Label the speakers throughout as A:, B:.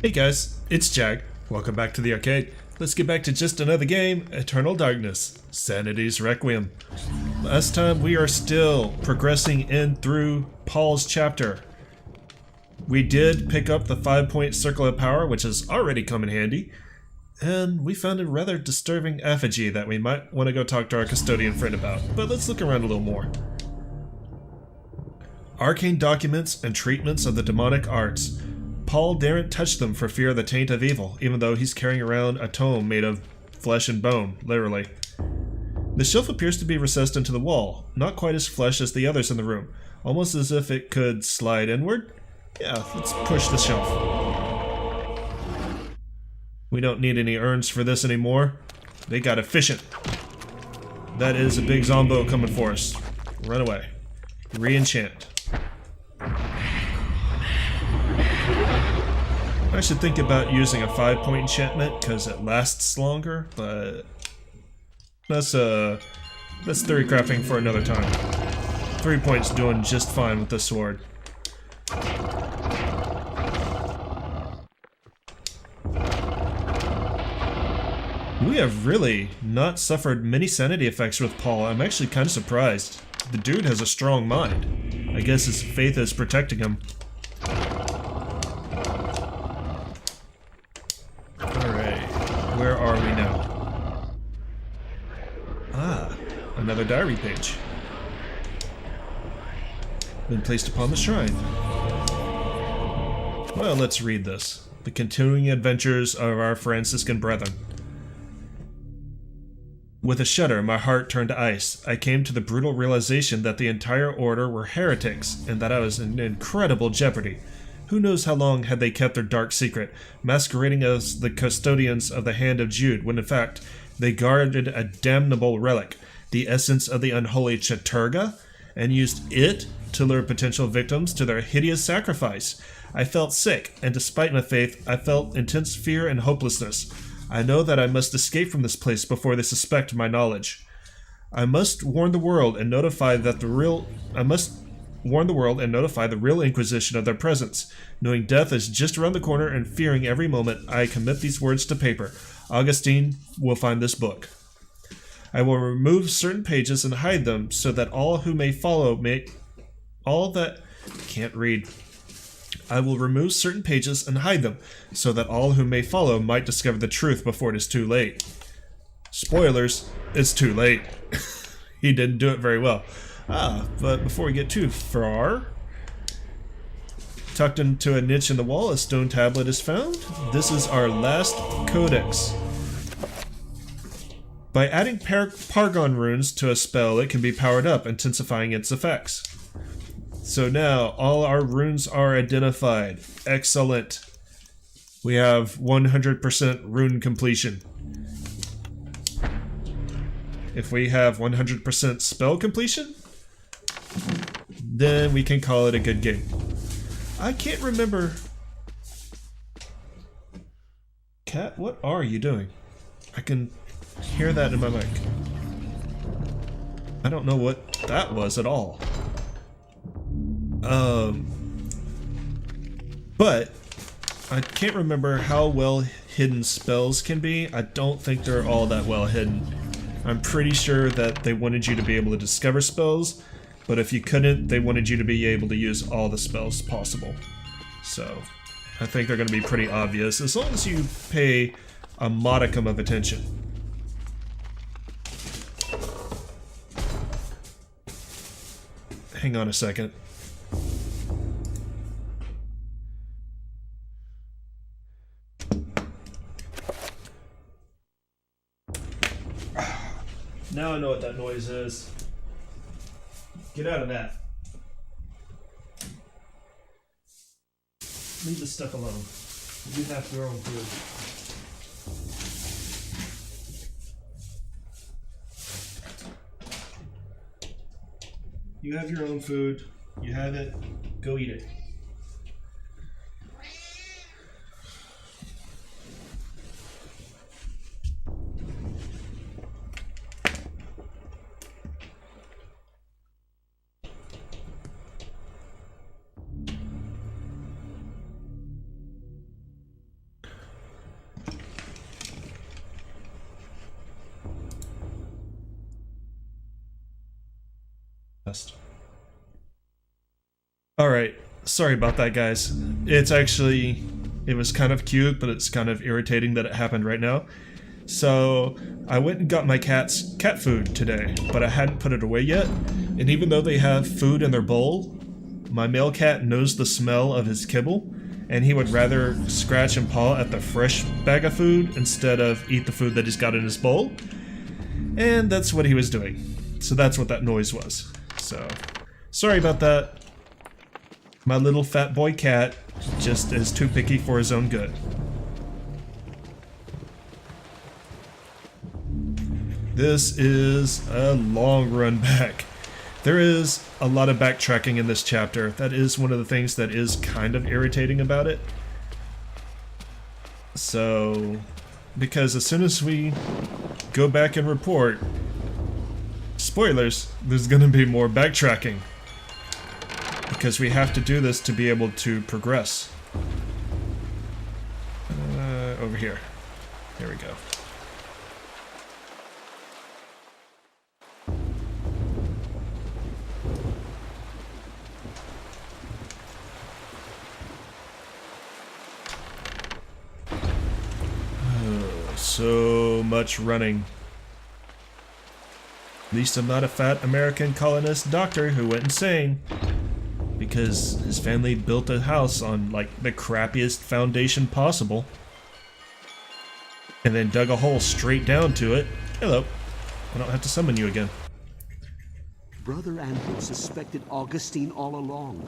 A: Hey guys, it's Jag. Welcome back to the arcade. Let's get back to just another game, Eternal Darkness, Sanity's Requiem. Last time we are still progressing in through Paul's chapter. We did pick up the 5-point circle of power, which has already come in handy. And we found a rather disturbing effigy that we might want to go talk to our custodian friend about. But let's look around a little more. Arcane documents and treatments of the demonic arts. Paul daren't touch them for fear of the taint of evil, even though he's carrying around a tome made of flesh and bone, literally. The shelf appears to be recessed into the wall, not quite as flush as the others in the room, almost as if it could slide inward. Yeah, let's push the shelf. We don't need any urns for this anymore. They got efficient. That is a big zombo coming for us. Run away. Re-enchant. I should think about using a 5-point enchantment because it lasts longer, but that's theory crafting for another time. 3 points doing just fine with this sword. We have really not suffered many sanity effects with Paul. I'm actually kind of surprised. The dude has a strong mind. I guess his faith is protecting him. Where are we now? Ah, another diary page. Been placed upon the shrine. Well, let's read this. The continuing adventures of our Franciscan brethren. With a shudder, my heart turned to ice. I came to the brutal realization that the entire order were heretics, and that I was in incredible jeopardy. Who knows how long had they kept their dark secret, masquerading as the custodians of the Hand of Jude, when in fact they guarded a damnable relic, the essence of the unholy Chaturga, and used it to lure potential victims to their hideous sacrifice. I felt sick, and despite my faith, I felt intense fear and hopelessness. I know that I must escape from this place before they suspect my knowledge. I must warn the world and notify the real Inquisition of their presence. Knowing death is just around the corner and fearing every moment, I commit these words to paper. Augustine will find this book. I will remove certain pages and hide them so that all who may follow I will remove certain pages and hide them so that all who may follow might discover the truth before it is too late. Spoilers, it's too late. He didn't do it very well. But before we get too far, tucked into a niche in the wall, a stone tablet is found. This is our last codex. By adding Pargon runes to a spell, it can be powered up, intensifying its effects. So now, all our runes are identified. Excellent. We have 100% rune completion. If we have 100% spell completion, then we can call it a good game. I can't remember. Cat, what are you doing? I can hear that in my mic. I don't know what that was at all. But I can't remember how well hidden spells can be. I don't think they're all that well hidden. I'm pretty sure that they wanted you to be able to discover spells, but if you couldn't, they wanted you to be able to use all the spells possible. So, I think they're going to be pretty obvious, as long as you pay a modicum of attention. Hang on a second. Now I know what that noise is. Get out of that. Leave the stuff alone. You have your own food. You have your own food. You have it. Go eat it. Alright, sorry about that, guys. It was kind of cute, but it's kind of irritating that it happened right now. So, I went and got my cat's cat food today, but I hadn't put it away yet. And even though they have food in their bowl, my male cat knows the smell of his kibble, and he would rather scratch and paw at the fresh bag of food instead of eat the food that he's got in his bowl. And that's what he was doing. So that's what that noise was. So, sorry about that. My little fat boy cat just is too picky for his own good. This is a long run back. There is a lot of backtracking in this chapter. That is one of the things that is kind of irritating about it. So, because as soon as we go back and report, spoilers, there's gonna be more backtracking. Because we have to do this to be able to progress. Over here. There we go. So much running. At least I'm not a fat American colonist doctor who went insane. Because his family built a house on, like, the crappiest foundation possible. And then dug a hole straight down to it. Hello. I don't have to summon you again.
B: Brother Andrew suspected Augustine all along.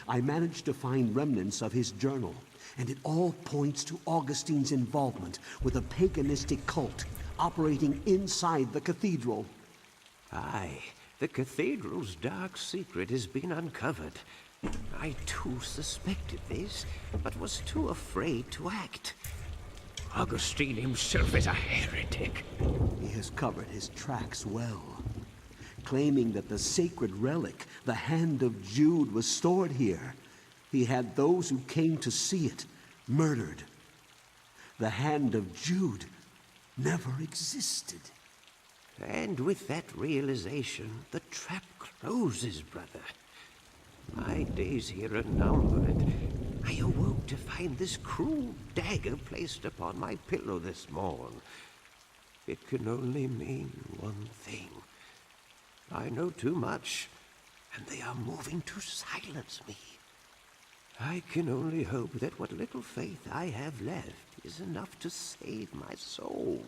B: I managed to find remnants of his journal, and it all points to Augustine's involvement with a paganistic cult operating inside the cathedral.
C: Aye, the cathedral's dark secret has been uncovered. I too suspected this, but was too afraid to act. Augustine himself is a heretic.
B: He has covered his tracks well, claiming that the sacred relic, the Hand of Jude, was stored here. He had those who came to see it murdered. The Hand of Jude never existed.
C: And with that realization, the trap closes, brother. My days here are numbered. I awoke to find this cruel dagger placed upon my pillow this morn. It can only mean one thing. I know too much, and they are moving to silence me. I can only hope that what little faith I have left is enough to save my soul.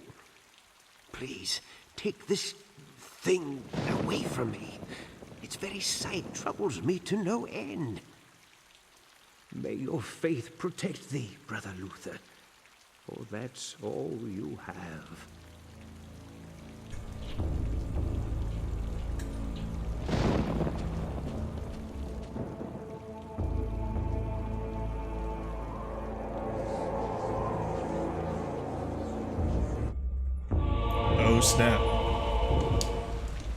C: Please, take this thing away from me. Its very sight troubles me to no end. May your faith protect thee, Brother Luther, for that's all you have.
A: Oh snap.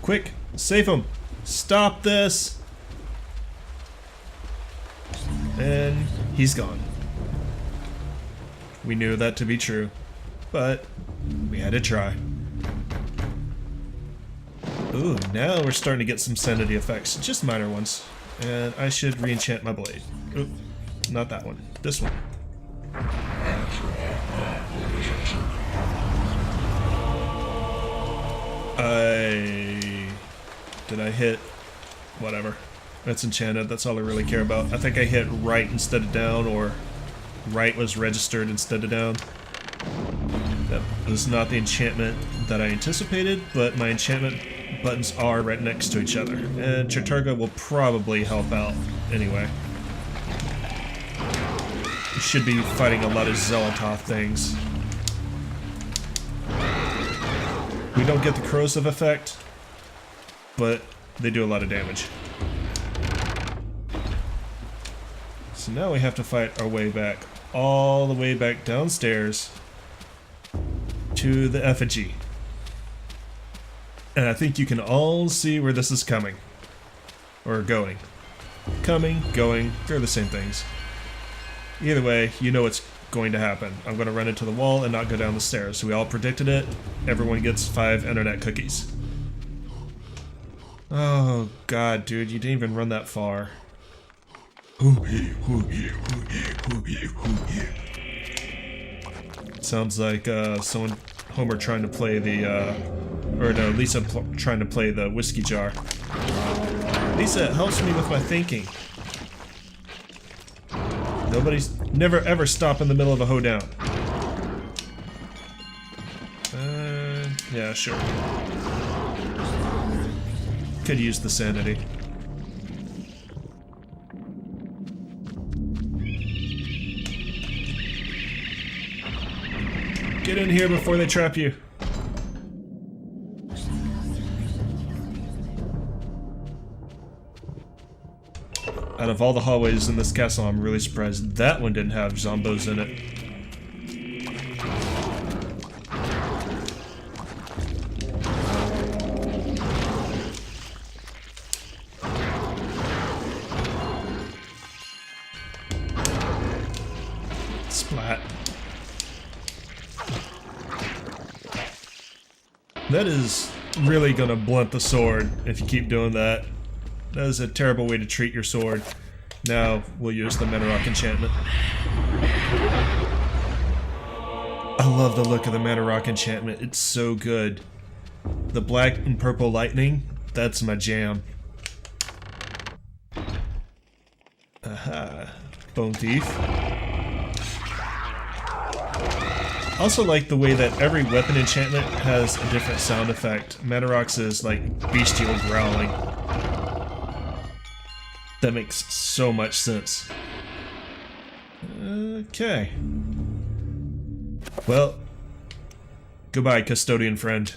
A: Quick, save him. Stop this. And he's gone. We knew that to be true, but we had to try. Ooh, now we're starting to get some sanity effects, just minor ones. And I should re-enchant my blade. Oop, not that one, this one. Did I hit? Whatever. That's enchanted, that's all I really care about. I think I hit right instead of down, or right was registered instead of down. That was not the enchantment that I anticipated, but my enchantment buttons are right next to each other. And Cherturga will probably help out anyway. We should be fighting a lot of Xel'lotath things. We don't get the corrosive effect, but they do a lot of damage. So now we have to fight our way back, all the way back downstairs to the effigy. And I think you can all see where this is coming. Or going. Coming, going, they're the same things. Either way, you know what's going to happen. I'm going to run into the wall and not go down the stairs. So we all predicted it. Everyone gets 5 internet cookies. Oh god, dude, you didn't even run that far. Sounds like someone, Homer trying to play the, or no, Lisa trying to play the whiskey jar. Lisa, it helps me with my thinking. Never ever stop in the middle of a hoedown. Yeah, sure. Could use the sanity. Get in here before they trap you. Out of all the hallways in this castle, I'm really surprised that one didn't have zombos in it. Splat. That is really gonna blunt the sword if you keep doing that. That is a terrible way to treat your sword. Now we'll use the Mana Rock enchantment. I love the look of the Mana Rock enchantment. It's so good. The black and purple lightning, that's my jam. Aha. Bone Thief. Also like the way that every weapon enchantment has a different sound effect. Mana Rock's is like bestial growling. That makes so much sense. Okay. Well, goodbye, Custodian friend.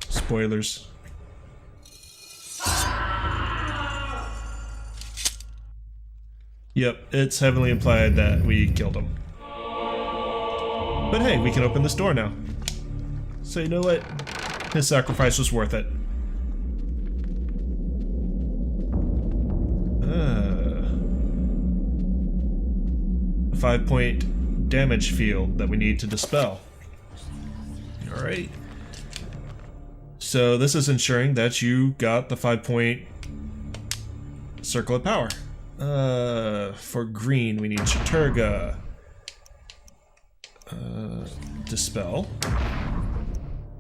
A: Spoilers. Yep, it's heavily implied that we killed him. But hey, we can open this door now. So you know what? His sacrifice was worth it. 5-point damage field that we need to dispel. Alright. So this is ensuring that you got the 5-point circle of power. For green, we need Chaturga. Dispel.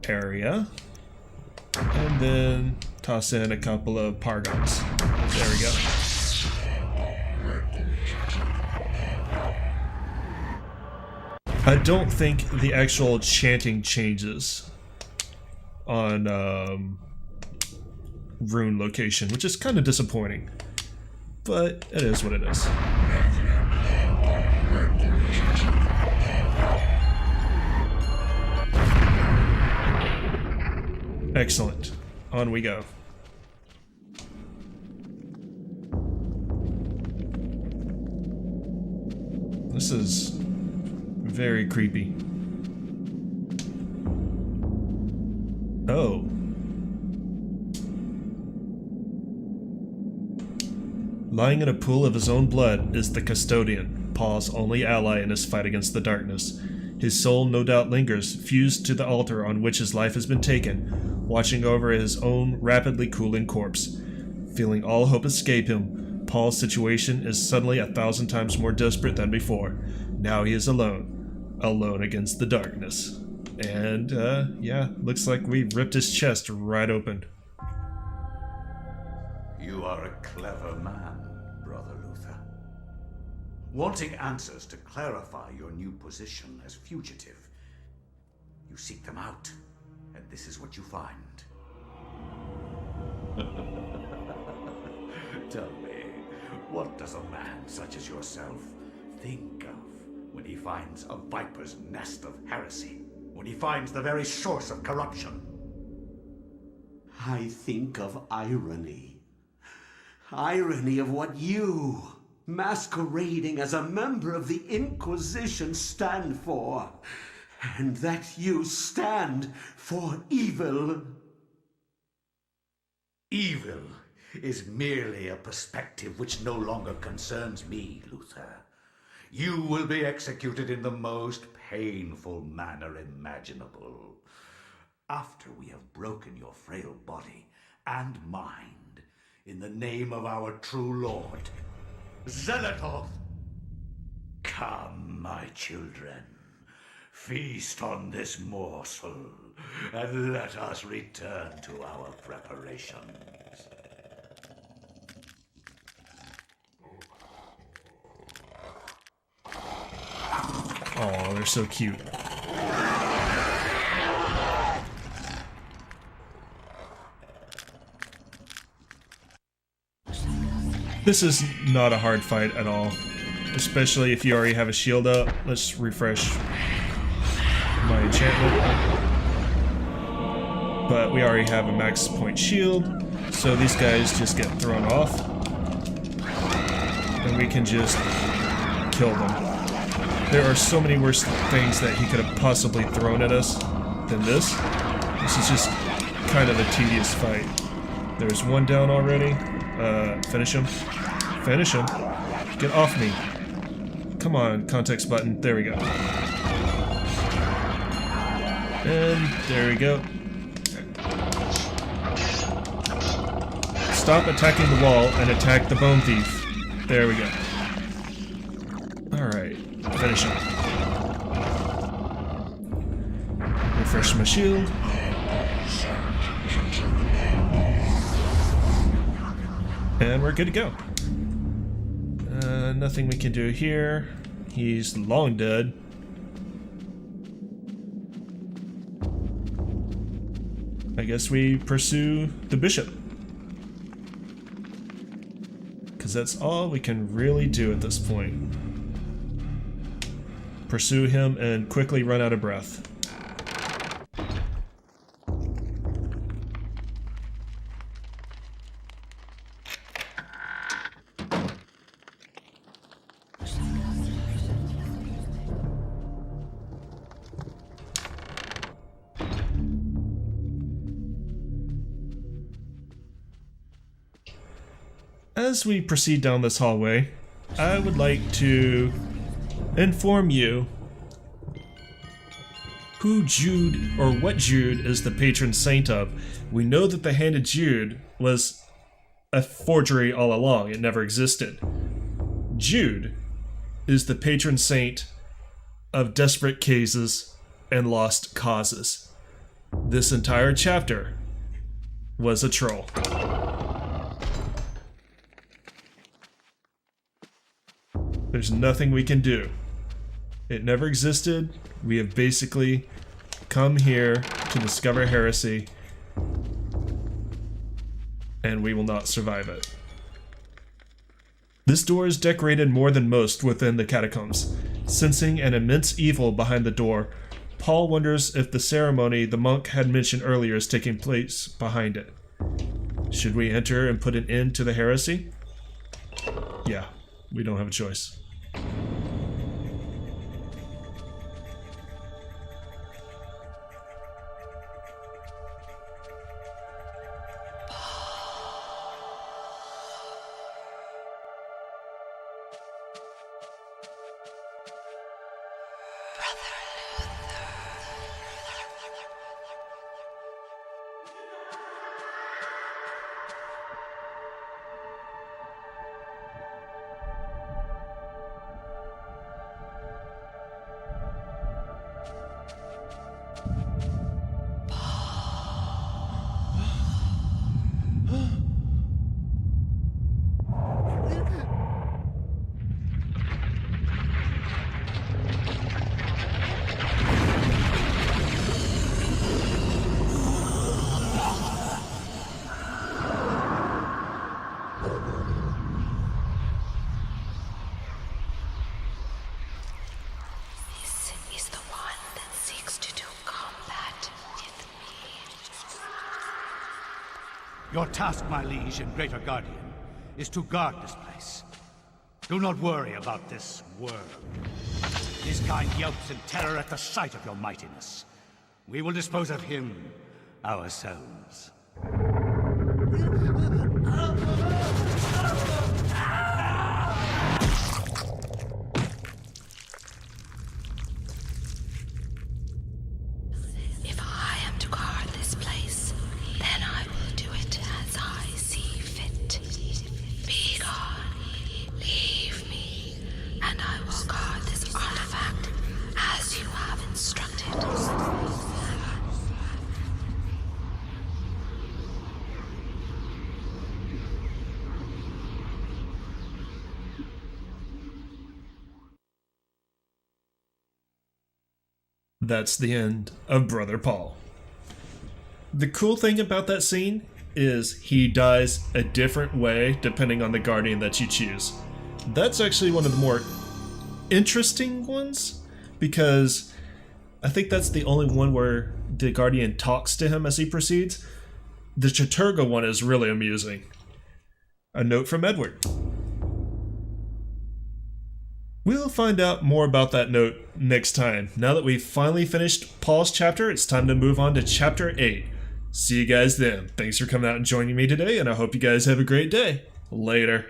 A: Area. And then toss in a couple of Pargons. There we go. I don't think the actual chanting changes on rune location, which is kind of disappointing. But it is what it is. Excellent. On we go. This is very creepy. Oh. Lying in a pool of his own blood is the Custodian, Paul's only ally in his fight against the darkness. His soul no doubt lingers, fused to the altar on which his life has been taken, watching over his own rapidly cooling corpse. Feeling all hope escape him, Paul's situation is suddenly 1,000 times more desperate than before. Now he is alone. Alone against the darkness. And, yeah, looks like we ripped his chest right open.
D: You are a clever man, Brother Luther. Wanting answers to clarify your new position as fugitive, you seek them out, and this is what you find. Tell me, what does a man such as yourself think of when he finds a viper's nest of heresy? When he finds the very source of corruption?
B: I think of irony. Irony of what you, masquerading as a member of the Inquisition, stand for. And that you stand for evil.
D: Evil is merely a perspective which no longer concerns me, Luther. You will be executed in the most painful manner imaginable. After we have broken your frail body and mind in the name of our true Lord, Xel'lotath. Come, my children, feast on this morsel, and let us return to our preparations.
A: Oh, they're so cute. This is not a hard fight at all, especially if you already have a shield up. Let's refresh my enchantment. But we already have a max point shield, so these guys just get thrown off. And we can just kill them. There are so many worse things that he could have possibly thrown at us than this. This is just kind of a tedious fight. There's one down already. Finish him. Finish him. Get off me. Come on, context button. There we go. And there we go. Stop attacking the wall and attack the bone thief. There we go. Alright. Finish him. Refresh my shield. And we're good to go. Nothing we can do here. He's long dead. I guess we pursue the bishop. Because that's all we can really do at this point. Pursue him and quickly run out of breath. As we proceed down this hallway, I would like to inform you who Jude, or what Jude, is the patron saint of. We know that the Hand of Jude was a forgery all along. It never existed. Jude is the patron saint of desperate cases and lost causes. This entire chapter was a troll. There's nothing we can do. It never existed. We have basically come here to discover heresy, and we will not survive it. This door is decorated more than most within the catacombs. Sensing an immense evil behind the door, Paul wonders if the ceremony the monk had mentioned earlier is taking place behind it. Should we enter and put an end to the heresy? Yeah, we don't have a choice.
D: Your task, my liege and greater guardian, is to guard this place. Do not worry about this worm. His kind yelps in terror at the sight of your mightiness. We will dispose of him ourselves.
E: If I am to guard this place, then I will do it as I see fit.
A: that's the end of Brother Paul. The cool thing about that scene is he dies a different way depending on the guardian that you choose. That's actually one of the more interesting ones, because I think that's the only one where the guardian talks to him as he proceeds. The Chaturga one is really amusing. A note from Edward. We'll find out more about that note next time. Now that we've finally finished Paul's chapter, it's time to move on to chapter 8. See you guys then. Thanks for coming out and joining me today, and I hope you guys have a great day. Later.